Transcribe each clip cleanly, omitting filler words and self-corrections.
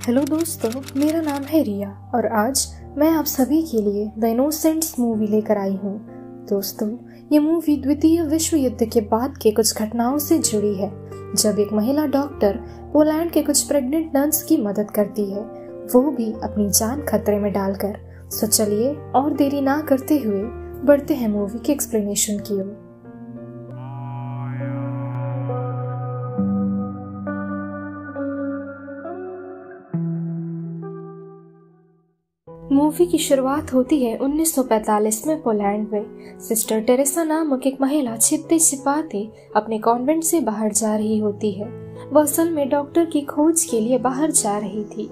Hello दोस्तों, मेरा नाम है रिया और आज मैं आप सभी के लिए द इनोसेंट्स मूवी लेकर आई हूँ। दोस्तों, ये मूवी द्वितीय विश्व युद्ध के बाद के कुछ घटनाओं से जुड़ी है, जब एक महिला डॉक्टर पोलैंड के कुछ प्रेग्नेंट नर्स की मदद करती है, वो भी अपनी जान खतरे में डालकर। सो चलिए और देरी ना करते हुए बढ़ते हैं मूवी के एक्सप्लेनेशन की ओर। मूवी की शुरुआत होती है 1945 में पोलैंड में। सिस्टर टेरेसा नामक एक महिला छिपते छिपाते अपने कॉन्वेंट से बाहर जा रही होती है। वह असल में डॉक्टर की खोज के लिए बाहर जा रही थी।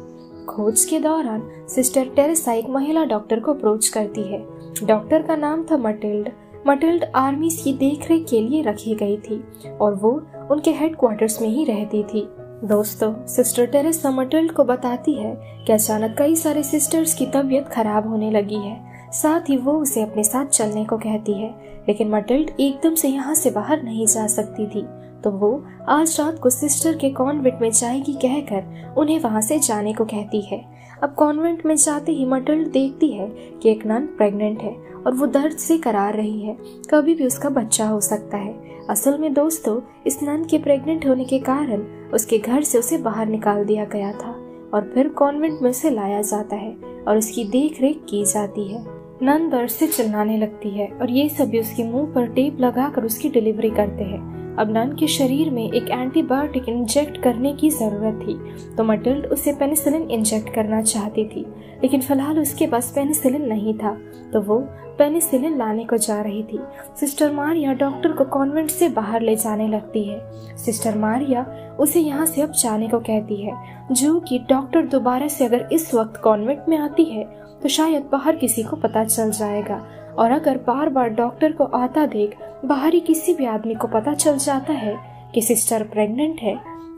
खोज के दौरान सिस्टर टेरेसा एक महिला डॉक्टर को अप्रोच करती है। डॉक्टर का नाम था मटिल्ड। मटिल्ड आर्मी की देखरेख के लिए रखी गई थी और वो उनके हेडक्वार्टर्स में ही रहती थी। दोस्तों, सिस्टर टेरेसा मटिल्ड को बताती है कि अचानक कई सारे सिस्टर्स की तबीयत खराब होने लगी है। साथ ही वो उसे अपने साथ चलने को कहती है, लेकिन मटिल्ड एकदम से यहाँ से बाहर नहीं जा सकती थी, तो वो आज रात को सिस्टर के कॉन्वेंट में जाएगी कहकर उन्हें वहाँ से जाने को कहती है। अब कॉन्वेंट में जाते ही मटिल्ड देखती है कि एक नन प्रेग्नेंट है और वो दर्द से करार रही है, कभी भी उसका बच्चा हो सकता है। असल में दोस्तों, इस नन के प्रेग्नेंट होने के कारण उसके घर से उसे बाहर निकाल दिया गया था और फिर कॉन्वेंट में उसे लाया जाता है और उसकी देख रेख की जाती है। नन दर्द से चिल्लाने लगती है और ये सभी उसके मुंह पर टेप लगाकर उसकी डिलीवरी करते हैं। अब नन के शरीर में एक एंटीबायोटिक इंजेक्ट करने की जरूरत थी, तो मटिल्ड उसे पेनिसिलिन इंजेक्ट करना चाहती थी, लेकिन फिलहाल उसके पास पेनिसिलिन नहीं था, तो वो पेनिसिलिन लाने को जा रही थी। सिस्टर मारिया डॉक्टर को कॉन्वेंट से बाहर ले जाने लगती है। सिस्टर मारिया उसे यहाँ से अब जाने को कहती है, जो कि डॉक्टर दोबारा से अगर इस वक्त कॉन्वेंट में आती है तो शायद बाहर किसी को पता चल जाएगा, और अगर बार बार डॉक्टर को आता देख बाहरी किसी भी आदमी को पता चल जाता है कि सिस्टर प्रेग्नेंट है,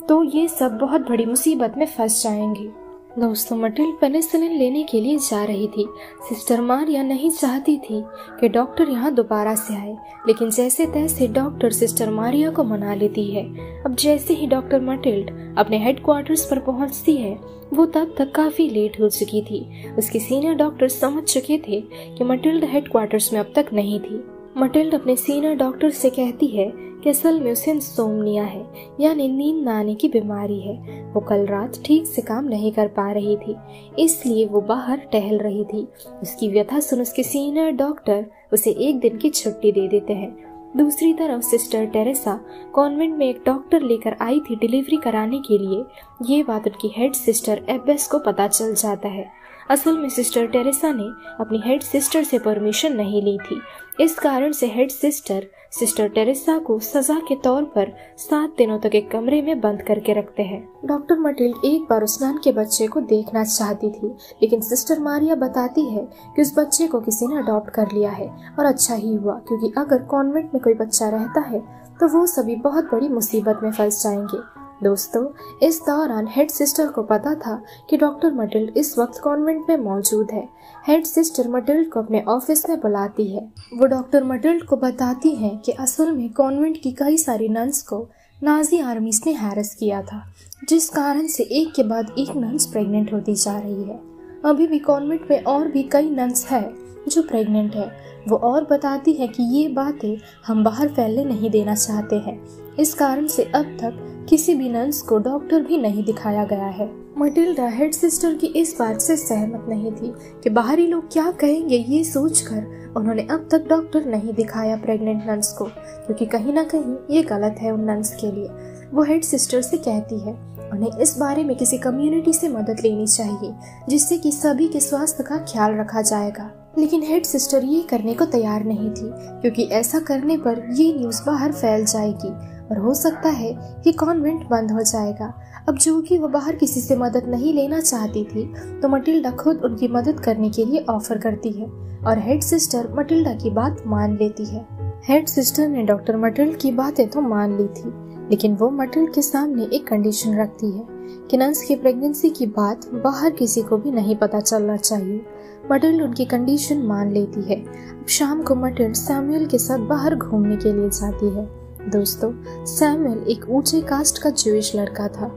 तो ये सब बहुत बड़ी मुसीबत में फंस जाएंगी। दोस्तों, मटिल्ड पेनिसिलिन लेने के लिए जा रही थी। सिस्टर मारिया नहीं चाहती थी कि डॉक्टर यहाँ दोबारा से आए, लेकिन जैसे तैसे डॉक्टर सिस्टर मारिया को मना लेती है। अब जैसे ही डॉक्टर मटिल्ड अपने हेडक्वार्टर्स पर पहुँचती है, वो तब तक काफी लेट हो चुकी थी। उसके सीनियर डॉक्टर समझ चुके थे कि मटिल्ड हेडक्वार्टर्स में अब तक नहीं थी। मटिल्ड अपने सीनियर डॉक्टर से कहती है कि असल में उसे इंसोम्निया है, यानी नींद न आने की बीमारी है। वो कल रात ठीक से काम नहीं कर पा रही थी, इसलिए वो बाहर टहल रही थी। उसकी व्यथा सुन उसके सीनियर डॉक्टर उसे एक दिन की छुट्टी दे देते हैं। दूसरी तरफ सिस्टर टेरेसा कॉन्वेंट में एक डॉक्टर लेकर आई थी डिलीवरी कराने के लिए। ये बात उनकी हेड सिस्टर एबेस को पता चल जाता है। असल में सिस्टर टेरेसा ने अपनी हेड सिस्टर से परमिशन नहीं ली थी, इस कारण से हेड सिस्टर टेरेसा को सजा के तौर पर 7 दिनों तक एक कमरे में बंद करके रखते हैं। डॉक्टर मटिल्ड एक बार उस नन के बच्चे को देखना चाहती थी, लेकिन सिस्टर मारिया बताती है कि उस बच्चे को किसी ने अडॉप्ट कर लिया है, और अच्छा ही हुआ, क्योंकि अगर कॉन्वेंट में कोई बच्चा रहता है तो वो सभी बहुत बड़ी मुसीबत में फंस जाएंगे। दोस्तों, इस दौरान हेड सिस्टर को पता था कि डॉक्टर मटिल्ड इस वक्त कॉन्वेंट में मौजूद है। हेड सिस्टर मटिल्ड को अपने ऑफिस में बुलाती है। वो डॉक्टर मटिल्ड को बताती है कि असल में कॉन्वेंट की कई सारी नन्स को नाजी आर्मीज ने हैरेस किया था, जिस कारण से एक के बाद एक नन्स प्रेग्नेंट होती जा रही है। अभी भी कॉन्वेंट में और भी कई नन्स है जो प्रेग्नेंट है। वो और बताती है कि ये बातें हम बाहर फैलने नहीं देना चाहते हैं, इस कारण से अब तक किसी भी नर्स को डॉक्टर भी नहीं दिखाया गया है। मटिल्डा हेड सिस्टर की इस बात से सहमत नहीं थी कि बाहरी लोग क्या कहेंगे। ये सोचकर उन्होंने अब तक डॉक्टर नहीं दिखाया प्रेग्नेंट नर्स को, क्योंकि कहीं ना कहीं ये गलत है उन नर्स के लिए। वो हेड सिस्टर से कहती है उन्हें इस बारे में किसी कम्युनिटी से मदद लेनी चाहिए, जिससे कि सभी के स्वास्थ्य का ख्याल रखा जाएगा। लेकिन हेड सिस्टर ये करने को तैयार नहीं थी, क्योंकि ऐसा करने पर ये न्यूज़ बाहर फैल जाएगी और हो सकता है कि कॉन्वेंट बंद हो जाएगा। अब जो कि वो बाहर किसी से मदद नहीं लेना चाहती थी, तो मटिल्डा खुद उनकी मदद करने के लिए ऑफर करती है और हेड सिस्टर मटिल्डा की बात मान लेती है। हेड सिस्टर ने डॉक्टर मटिल्ड की बातें तो मान ली थी, लेकिन वो मटिल्ड के सामने एक कंडीशन रखती है कि नन्स की प्रेगनेंसी की बात बाहर किसी को भी नहीं पता चलना चाहिए। मटिल्ड उनकी कंडीशन मान लेती है। अब शाम को मटिल्ड सैमुअल के साथ बाहर घूमने के लिए जाती है। दोस्तों, सैमुअल एक ऊंचे कास्ट का ज्यूइश लड़का था।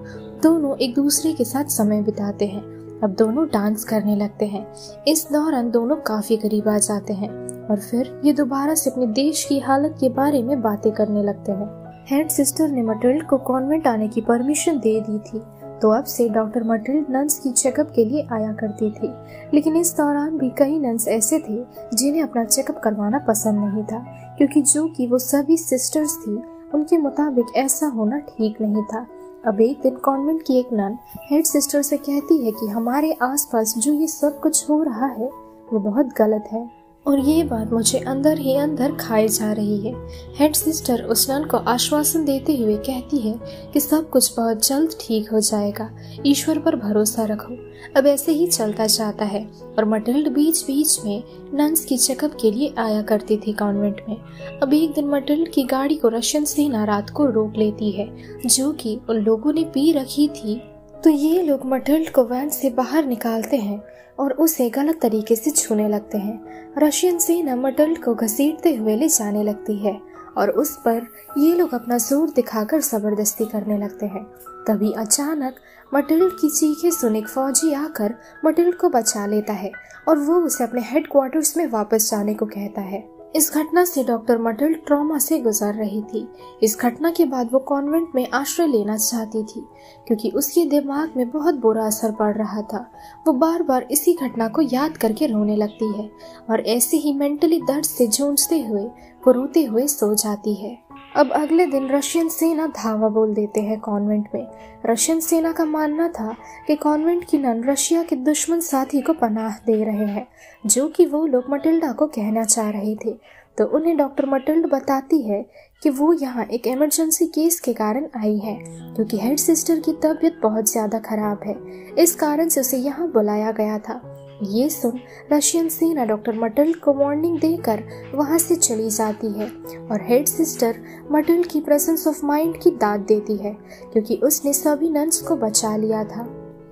दोनों एक दूसरे के साथ समय बिताते हैं। अब दोनों डांस करने लगते हैं। इस दौरान दोनों काफी करीब आ जाते हैं और फिर ये दोबारा से अपने देश की हालत के बारे में बातें करने लगते हैं। हेड सिस्टर ने मटिल्ड को कॉन्वेंट आने की परमिशन दे दी थी, तो अब से डॉक्टर मटिल्ड नन्स की चेकअप के लिए आया करती थी। लेकिन इस दौरान भी कई नन्स ऐसे थे जिन्हें अपना चेकअप करवाना पसंद नहीं था, क्योंकि जो कि वो सभी सिस्टर्स थी उनके मुताबिक ऐसा होना ठीक नहीं था। अब एक दिन कॉन्वेंट की एक नन हेड सिस्टर से कहती है कि हमारे आसपास जो ये सब कुछ हो रहा है वो बहुत गलत है और ये बात मुझे अंदर ही अंदर खाए जा रही है। हेड सिस्टर उस नन को आश्वासन देते हुए कहती है कि सब कुछ बहुत जल्द ठीक हो जाएगा, ईश्वर पर भरोसा रखो। अब ऐसे ही चलता जाता है और मटिल्ड बीच बीच में नन्स की चेकअप के लिए आया करती थी कॉन्वेंट में। अब एक दिन मटिल्ड की गाड़ी को रशियन सेना रात को रोक लेती है, जो कि उन लोगों ने पी रखी थी। तो ये लोग मटिल्ड को वैन से बाहर निकालते हैं और उसे गलत तरीके से छूने लगते हैं। रशियन सेना मटिल्ड को घसीटते हुए ले जाने लगती है और उस पर ये लोग अपना जोर दिखाकर जबरदस्ती करने लगते हैं। तभी अचानक मटिल्ड की चीखें सुन एक फौजी आकर मटिल्ड को बचा लेता है और वो उसे अपने हेडक्वार्टर्स में वापस जाने को कहता है। इस घटना से डॉक्टर मटिल्ड ट्रॉमा से गुजर रही थी। इस घटना के बाद वो कॉन्वेंट में आश्रय लेना चाहती थी, क्योंकि उसके दिमाग में बहुत बुरा असर पड़ रहा था। वो बार बार इसी घटना को याद करके रोने लगती है और ऐसे ही मेंटली दर्द से जूझते हुए वो रोते हुए सो जाती है। अब अगले दिन रशियन सेना धावा बोल देते हैं कॉन्वेंट में। रशियन सेना का मानना था कि कॉन्वेंट की नन रशिया के दुश्मन साथी को पनाह दे रहे हैं, जो कि वो लोग मटिल्डा को कहना चाह रहे थे। तो उन्हें डॉक्टर मटिल्ड बताती है कि वो यहाँ एक इमरजेंसी केस के कारण आई है, क्योंकि हेड सिस्टर की तबीयत बहुत ज्यादा खराब है। इस कारण से उसे यहाँ बुलाया गया था। ये सुन रशियन सेना डॉक्टर मटिल्ड को वार्निंग देकर वहां से चली जाती है और हेड सिस्टर मटिल्ड की प्रेजेंस ऑफ माइंड की दाद देती है, क्योंकि उसने सभी नन्स को बचा लिया था।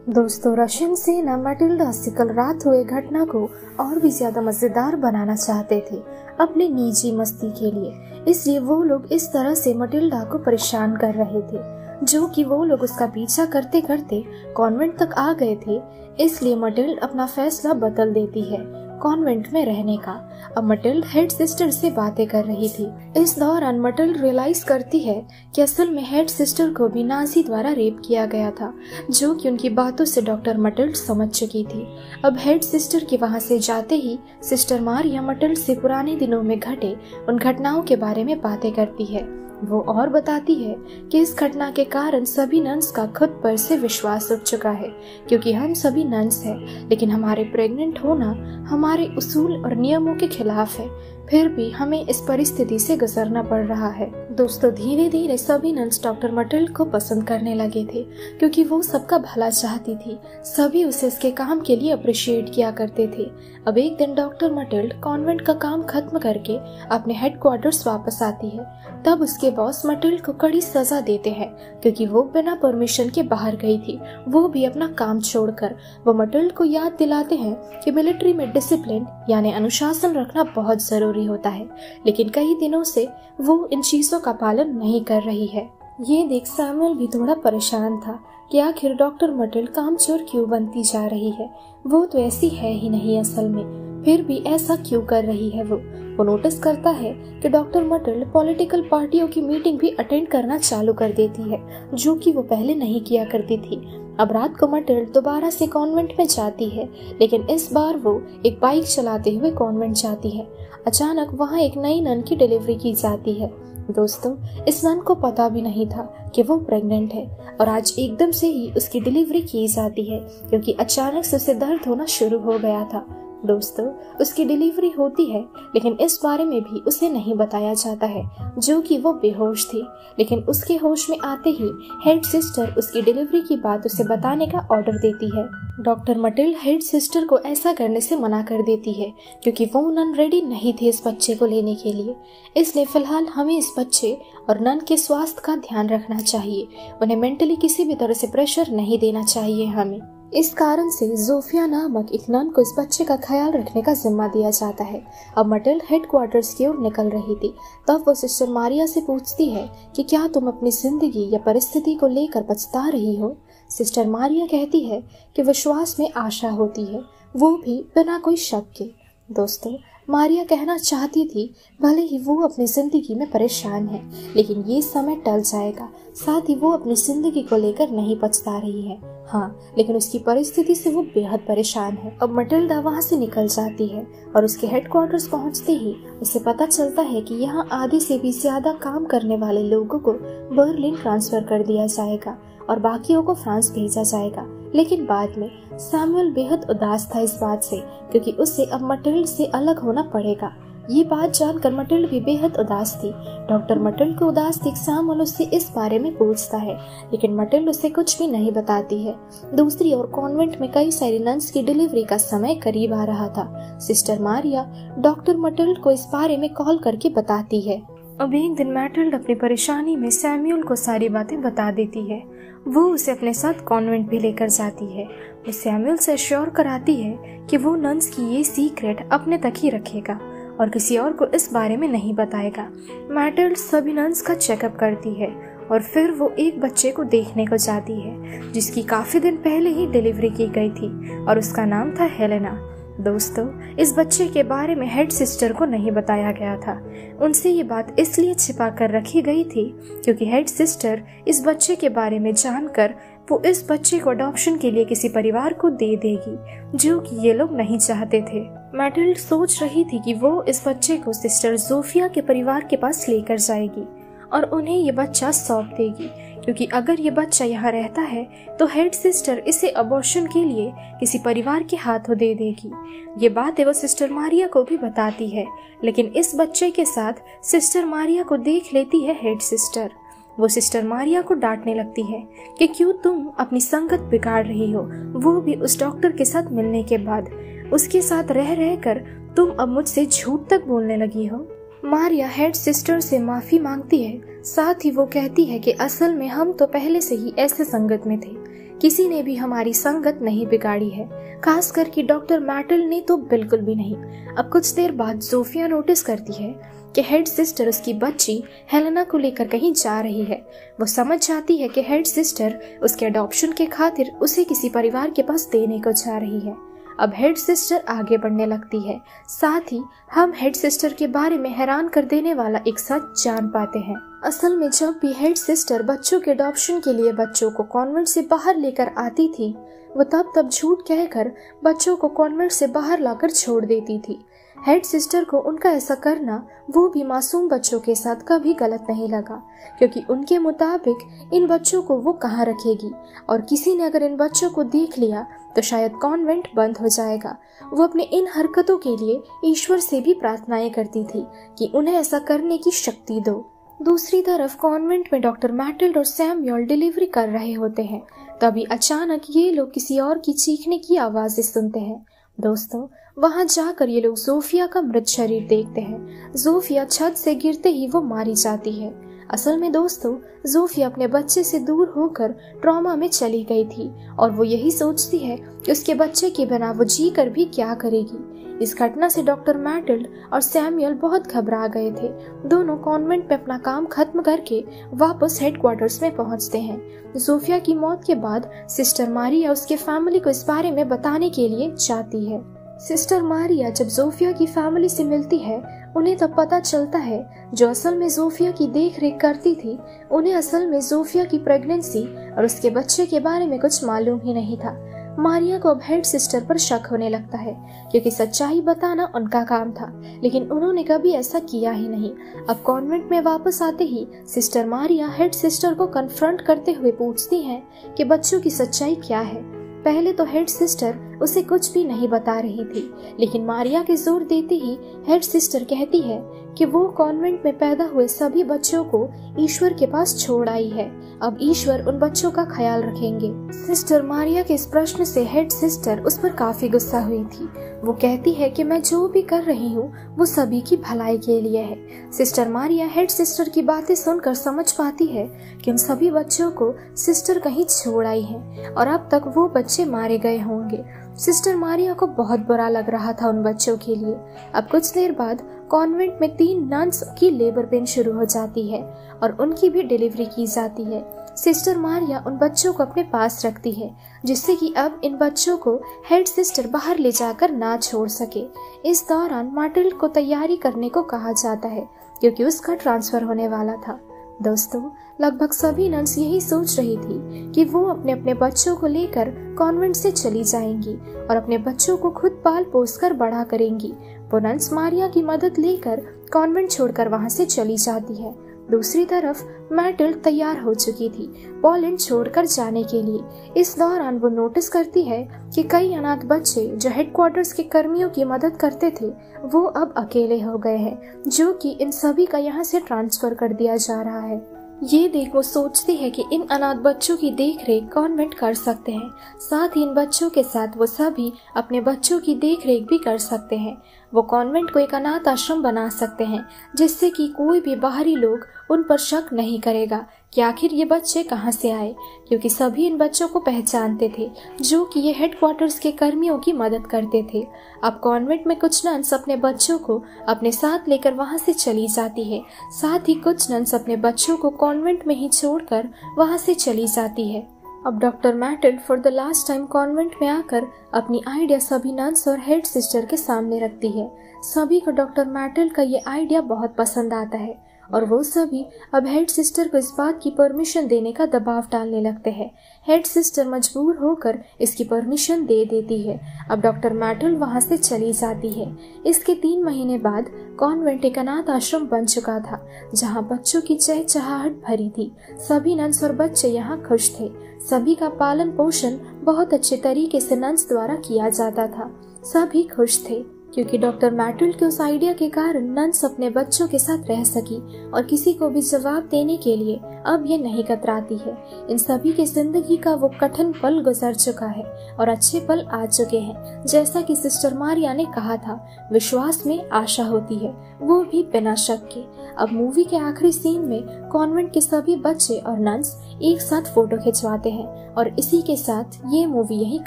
दोस्तों, रशियन सेना मटिल्डा से कल रात हुए घटना को और भी ज्यादा मजेदार बनाना चाहते थे अपने निजी मस्ती के लिए, इसलिए वो लोग इस तरह से मटिल्डा को परेशान कर रहे थे, जो कि वो लोग उसका पीछा करते करते कॉन्वेंट तक आ गए थे। इसलिए मटिल्ड अपना फैसला बदल देती है कॉन्वेंट में रहने का। अब मटिल्ड हेड सिस्टर से बातें कर रही थी। इस दौरान मटिल्ड रियलाइज करती है कि असल में हेड सिस्टर को भी नाजी द्वारा रेप किया गया था, जो कि उनकी बातों से डॉक्टर मटिल्ड समझ चुकी थी। अब हेड सिस्टर के वहां से जाते ही सिस्टर मारिया मटिल्ड से पुराने दिनों में घटे उन घटनाओं के बारे में बातें करती है। वो और बताती है कि इस घटना के कारण सभी नन्स का खुद पर से विश्वास उठ चुका है, क्योंकि हम सभी नन्स हैं, लेकिन हमारे प्रेग्नेंट होना हमारे उसूल और नियमों के खिलाफ है। फिर भी हमें इस परिस्थिति से गुजरना पड़ रहा है। दोस्तों, धीरे धीरे सभी नन्स डॉक्टर मटिल्ड को पसंद करने लगे थे, क्योंकि वो सबका भला चाहती थी। सभी उसे इसके काम के लिए अप्रिशिएट किया करते थे। अब एक दिन डॉक्टर मटिल्ड कॉन्वेंट का काम खत्म करके अपने हेडक्वार्टर्स वापस आती है। तब उसके बॉस मटिल्ड को कड़ी सजा देते हैं, क्योंकि वो बिना परमिशन के बाहर गई थी, वो भी अपना काम छोड़कर। वो मटिल्ड को याद दिलाते हैं कि मिलिट्री में डिसिप्लिन यानी अनुशासन रखना बहुत जरूरी होता है, लेकिन कई दिनों से वो इन चीजों का पालन नहीं कर रही है। ये देख सैमुअल भी थोड़ा परेशान था कि आखिर डॉक्टर मटिल्ड कामचोर क्यों बनती जा रही है। वो तो ऐसी है ही नहीं असल में, फिर भी ऐसा क्यों कर रही है। वो नोटिस करता है कि डॉक्टर मटिल्ड पॉलिटिकल पार्टियों की मीटिंग भी अटेंड करना चालू कर देती है, जो कि वो पहले नहीं किया करती थी। अब रात को मटिल्ड दोबारा से कॉन्वेंट में जाती है, लेकिन इस बार वो एक बाइक चलाते हुए कॉन्वेंट जाती है। अचानक वहाँ एक नई नन की डिलीवरी की जाती है। दोस्तों, इस नन को पता भी नहीं था कि वो प्रेग्नेंट है और आज एकदम से ही उसकी डिलीवरी की जाती है, क्योंकि अचानक से उसे दर्द होना शुरू हो गया था। दोस्तों, उसकी डिलीवरी होती है, लेकिन इस बारे में भी उसे नहीं बताया जाता है, जो कि वो बेहोश थी। लेकिन उसके होश में आते ही हेड सिस्टर उसकी डिलीवरी की बात उसे बताने का ऑर्डर देती है। डॉक्टर मटिल्ड हेड सिस्टर को ऐसा करने से मना कर देती है, क्योंकि वो नन रेडी नहीं थे इस बच्चे को लेने के लिए। इसलिए फिलहाल हमें इस बच्चे और नन के स्वास्थ्य का ध्यान रखना चाहिए, उन्हें मेंटली किसी भी तरह से प्रेशर नहीं देना चाहिए हमें। इस कारण से जोफिया नामक एक नन को इस बच्चे का ख्याल रखने का जिम्मा दिया जाता है। अब मटिल्ड हेडक्वार्टर्स की ओर निकल रही थी, तब वो सिस्टर मारिया से पूछती है कि क्या तुम अपनी जिंदगी या परिस्थिति को लेकर पछता रही हो। सिस्टर मारिया कहती है कि विश्वास में आशा होती है, वो भी बिना कोई शक के। दोस्तों, मारिया कहना चाहती थी भले ही वो अपनी जिंदगी में परेशान है, लेकिन ये समय टल जाएगा। साथ ही वो अपनी जिंदगी को लेकर नहीं पछता रही है। हाँ, लेकिन उसकी परिस्थिति से वो बेहद परेशान है। अब मटिल्डा वहाँ से निकल जाती है और उसके हेडक्वार्टर्स पहुँचते ही उसे पता चलता है कि यहाँ आधे से भी ज्यादा काम करने वाले लोगों को बर्लिन ट्रांसफर कर दिया जाएगा और बाकियों को फ्रांस भेजा जाएगा। लेकिन बाद में सैमुअल बेहद उदास था इस बात से, क्योंकि उसे अब मटिल्ड से अलग होना पड़ेगा। ये बात जानकर मटिल्ड भी बेहद उदास थी। डॉक्टर मटिल्ड को उदास देख सैमुअल उससे इस बारे में पूछता है, लेकिन मटिल्ड उसे कुछ भी नहीं बताती है। दूसरी ओर कॉन्वेंट में कई सारी नन्स की डिलीवरी का समय करीब आ रहा था। सिस्टर मारिया डॉक्टर मटिल्ड को इस बारे में कॉल करके बताती है। अब एक दिन मैटिल्ड अपनी परेशानी में सैमुअल को सारी बातें बता देती है। वो उसे अपने साथ कॉन्वेंट भी लेकर जाती है। वो सैमुअल से श्योर कराती है कि वो नन्स की ये सीक्रेट अपने तक ही रखेगा और किसी और को इस बारे में नहीं बताएगा। मैटिल्ड सभी नन्स का चेकअप करती है और फिर वो एक बच्चे को देखने को जाती है जिसकी काफी दिन पहले ही डिलीवरी की गई थी और उसका नाम था हेलेना। दोस्तों, इस बच्चे के बारे में हेड सिस्टर को नहीं बताया गया था। उनसे ये बात इसलिए छिपा कर रखी गई थी क्योंकि हेड सिस्टर इस बच्चे के बारे में जानकर वो इस बच्चे को अडॉप्शन के लिए किसी परिवार को दे देगी, जो कि ये लोग नहीं चाहते थे। मैटिल्ड सोच रही थी कि वो इस बच्चे को सिस्टर जोफिया के परिवार के पास लेकर जाएगी और उन्हें ये बच्चा सौंप देगी, क्योंकि अगर ये बच्चा यहाँ रहता है तो हेड सिस्टर इसे अबॉर्शन के लिए किसी परिवार के हाथों दे देगी। ये बातें वो सिस्टर मारिया को भी बताती है, लेकिन इस बच्चे के साथ सिस्टर मारिया को देख लेती है हेड सिस्टर। वो सिस्टर मारिया को डांटने लगती है कि क्यों तुम अपनी संगत बिगाड़ रही हो, वो भी उस डॉक्टर के साथ मिलने के बाद। उसके साथ रह रहकर तुम अब मुझसे झूठ तक बोलने लगी हो। मारिया हेड सिस्टर से माफी मांगती है। साथ ही वो कहती है कि असल में हम तो पहले से ही ऐसे संगत में थे, किसी ने भी हमारी संगत नहीं बिगाड़ी है, खास करके डॉक्टर मैटिल्ड ने तो बिल्कुल भी नहीं। अब कुछ देर बाद जोफिया नोटिस करती है कि हेड सिस्टर उसकी बच्ची हेलेना को लेकर कहीं जा रही है। वो समझ जाती है कि हेड सिस्टर उसके अडॉप्शन के खातिर उसे किसी परिवार के पास देने को जा रही है। अब हेड सिस्टर आगे बढ़ने लगती है। साथ ही हम हेड सिस्टर के बारे में हैरान कर देने वाला एक सच जान पाते हैं। असल में जब भी हेड सिस्टर बच्चों के अडॉप्शन के लिए बच्चों को कॉन्वेंट से बाहर लेकर आती थी, वो तब झूठ कहकर बच्चों को कॉन्वेंट से बाहर लाकर छोड़ देती थी। हेड सिस्टर को उनका ऐसा करना वो भी मासूम बच्चों के साथ कभी गलत नहीं लगा, क्योंकि उनके मुताबिक इन बच्चों को वो कहाँ रखेगी और किसी ने अगर इन बच्चों को देख लिया तो शायद कॉन्वेंट बंद हो जाएगा। वो अपने इन हरकतों के लिए ईश्वर से भी प्रार्थनाएं करती थी कि उन्हें ऐसा करने की शक्ति दो। दूसरी तरफ कॉन्वेंट में डॉक्टर मैटिल्ड और सैमुअल डिलीवरी कर रहे होते हैं। तभी अचानक ये लोग किसी और की चीखने की आवाजें सुनते हैं। दोस्तों, वहां जाकर ये लोग जोफिया का मृत शरीर देखते हैं। जोफिया छत से गिरते ही वो मारी जाती है। असल में दोस्तों, जोफिया अपने बच्चे से दूर होकर ट्रॉमा में चली गई थी और वो यही सोचती है कि उसके बच्चे के बिना वो जी कर भी क्या करेगी। इस घटना से डॉक्टर मैटिल्ड और सैमुअल बहुत घबरा गए थे। दोनों कॉन्वेंट में अपना काम खत्म करके वापस हेडक्वार्टर्स में पहुंचते हैं। जोफिया की मौत के बाद सिस्टर मारिया उसके फैमिली को इस बारे में बताने के लिए जाती है। सिस्टर मारिया जब जोफिया की फैमिली से मिलती है, उन्हें तब पता चलता है जो असल में जोफिया की देख रेख करती थी, उन्हें असल में जोफिया की प्रेगनेंसी और उसके बच्चे के बारे में कुछ मालूम ही नहीं था। मारिया को अब हेड सिस्टर पर शक होने लगता है, क्योंकि सच्चाई बताना उनका काम था, लेकिन उन्होंने कभी ऐसा किया ही नहीं। अब कॉन्वेंट में वापस आते ही सिस्टर मारिया हेड सिस्टर को कन्फ्रंट करते हुए पूछती हैं कि बच्चों की सच्चाई क्या है। पहले तो हेड सिस्टर उसे कुछ भी नहीं बता रही थी, लेकिन मारिया के जोर देते ही हेड सिस्टर कहती है कि वो कॉन्वेंट में पैदा हुए सभी बच्चों को ईश्वर के पास छोड़ आई है। अब ईश्वर उन बच्चों का ख्याल रखेंगे। सिस्टर मारिया के इस प्रश्न से हेड सिस्टर उस पर काफी गुस्सा हुई थी। वो कहती है कि मैं जो भी कर रही हूँ वो सभी की भलाई के लिए है। सिस्टर मारिया हेड सिस्टर की बातें सुनकर समझ पाती है कि उन सभी बच्चों को सिस्टर कहीं छोड़ आई है और अब तक वो बच्चे मारे गए होंगे। सिस्टर मारिया को बहुत बुरा लग रहा था उन बच्चों के लिए। अब कुछ देर बाद कॉन्वेंट में 3 नन्स की लेबर पेन शुरू हो जाती है और उनकी भी डिलीवरी की जाती है। सिस्टर मारिया उन बच्चों को अपने पास रखती है, जिससे कि अब इन बच्चों को हेड सिस्टर बाहर ले जाकर ना छोड़ सके। इस दौरान मार्टिल्ड को तैयारी करने को कहा जाता है, क्योंकि उसका ट्रांसफर होने वाला था। दोस्तों, लगभग सभी नन्स यही सोच रही थी कि वो अपने अपने बच्चों को लेकर कॉन्वेंट से चली जाएंगी और अपने बच्चों को खुद पाल पोस कर बड़ा करेंगी। वो नन्स मारिया की मदद लेकर कॉन्वेंट छोड़कर वहां से चली जाती है। दूसरी तरफ मैटिल्ड तैयार हो चुकी थी पोलैंड छोड़कर जाने के लिए। इस दौरान वो नोटिस करती है कि कई अनाथ बच्चे जो हेडक्वार्टर्स के कर्मियों की मदद करते थे वो अब अकेले हो गए हैं, जो कि इन सभी का यहाँ से ट्रांसफर कर दिया जा रहा है। ये देख वो सोचती है कि इन अनाथ बच्चों की देखरेख कॉन्वेंट कर सकते हैं, साथ ही इन बच्चों के साथ वो सभी अपने बच्चों की देखरेख भी कर सकते हैं। वो कॉन्वेंट को एक अनाथ आश्रम बना सकते हैं, जिससे कि कोई भी बाहरी लोग उन पर शक नहीं करेगा कि आखिर ये बच्चे कहाँ से आए, क्योंकि सभी इन बच्चों को पहचानते थे, जो कि ये हेडक्वार्टर्स के कर्मियों की मदद करते थे। अब कॉन्वेंट में कुछ नन्स अपने बच्चों को अपने साथ लेकर वहां से चली जाती है, साथ ही कुछ नन्स अपने बच्चों को कॉन्वेंट में ही छोड़कर वहां से चली जाती है। अब doctor Matilde for the last time convent में आकर अपनी आइडिया सभी नन्स और हेड सिस्टर के सामने रखती है। सभी को डॉक्टर मैटिल्ड का ये आइडिया बहुत पसंद आता है और वो सभी अब हेड सिस्टर को इस बात की परमिशन देने का दबाव डालने लगते हैं। हेड सिस्टर मजबूर होकर इसकी परमिशन दे देती है। अब डॉक्टर मैटिल्ड वहां से चली जाती है। इसके 3 महीने बाद कॉन्वेंट एक अनाथ आश्रम बन चुका था, जहां बच्चों की चहचहाहट भरी थी। सभी नन्स और बच्चे यहाँ खुश थे। सभी का पालन पोषण बहुत अच्छे तरीके से नन्स द्वारा किया जाता था। सभी खुश थे, क्योंकि डॉक्टर मैटिल्ड के उस आइडिया के कारण नन्स अपने बच्चों के साथ रह सकी और किसी को भी जवाब देने के लिए अब ये नहीं कतराती है। इन सभी की जिंदगी का वो कठिन पल गुजर चुका है और अच्छे पल आ चुके हैं। जैसा कि सिस्टर मारिया ने कहा था, विश्वास में आशा होती है, वो भी बिना शक के। अब मूवी के आखिरी सीन में कॉन्वेंट के सभी बच्चे और नन्स एक साथ फोटो खिंचवाते हैं और इसी के साथ ये मूवी यही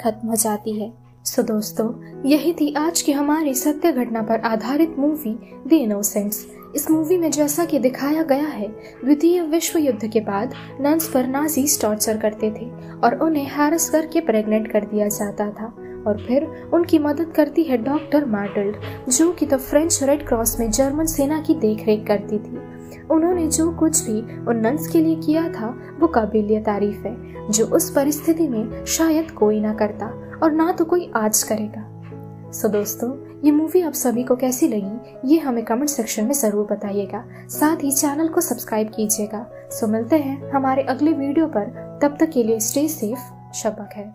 खत्म हो जाती है। सो दोस्तों, यही थी आज की हमारी सत्य घटना पर आधारित मूवी द इनोसेंट्स। इस मूवी में जैसा कि दिखाया गया है, द्वितीय विश्व युद्ध के बाद नन्स पर नाजीज टॉर्चर करते थे और उन्हें हैरस करके प्रेग्नेंट कर दिया जाता था और फिर उनकी मदद करती है डॉक्टर मैटिल्ड, जो कि द फ्रेंच रेड क्रॉस में जर्मन सेना की देखरेख करती थी। उन्होंने जो कुछ भी उन नन्स के लिए किया था वो काबिलिय तारीफ है, जो उस परिस्थिति में शायद कोई ना करता और ना तो कोई आज करेगा। सो दोस्तों, ये मूवी आप सभी को कैसी लगी ये हमें कमेंट सेक्शन में जरूर बताइएगा। साथ ही चैनल को सब्सक्राइब कीजिएगा। सो मिलते हैं हमारे अगले वीडियो पर, तब तक के लिए स्टे सेफ, शब बखैर।